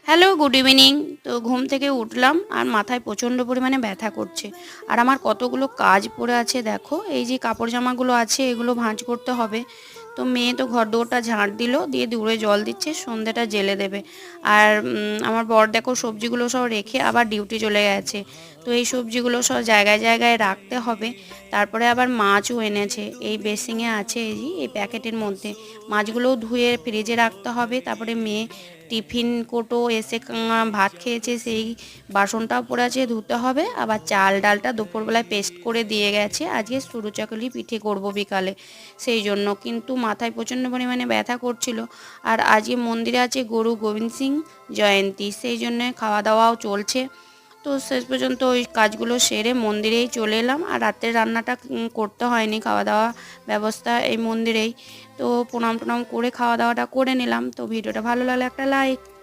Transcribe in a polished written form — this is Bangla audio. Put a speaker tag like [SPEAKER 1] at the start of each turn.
[SPEAKER 1] Hello, good evening. তো ঘুম থেকে উঠলাম আর মাথায় প্রচণ্ড পরিমাণে ব্যথা করছে। আর আমার কতগুলো কাজ পড়ে আছে দেখো। এই যে কাপড় জামাগুলো আছে এগুলো ভাঁজ করতে হবে। তো মেয়ে তো ঘর দোরটা ঝাঁট দিল, দিয়ে দূরে জল দিচ্ছে, সন্ধ্যাটা জেলে দেবে। আর আমার বর দেখো সবজিগুলো সব রেখে আবার ডিউটি চলে গেছে। তো এই সবজিগুলো সব জায়গায় জায়গায় রাখতে হবে। তারপরে আবার মাছও এনেছে, এই বেসিংয়ে আছে, এই প্যাকেটের মধ্যে। মাছগুলোও ধুয়ে ফ্রিজে রাখতে হবে। তারপরে মেয়ে টিফিন কোটো এসে ভাত খেয়েছে, সেই বাসনটাও পড়ে আছে, ধুতে হবে। আবার চাল ডালটা দুপুরবেলায় পেস্ট করে দিয়ে গেছে, আজকে সরু চাকলি পিঠে করব বিকালে, সেই জন্য। কিন্তু মাথায় প্রচণ্ড পরিমাণে ব্যথা করছিল। আর আজকে মন্দিরে আছে গুরু গোবিন্দ সিং জয়ন্তী, সেই জন্য খাওয়া দাওয়াও চলছে। তো শেষ পর্যন্ত ওই কাজগুলো সেরে মন্দিরেই চলে এলাম। আর রাতের রান্নাটা করতে হয়নি, খাওয়া দাওয়া ব্যবস্থা এই মন্দিরেই। তো প্রণাম টনাম করে খাওয়া দাওয়াটা করে নিলাম। তো ভিডিওটা ভালো লাগলে একটা লাইক।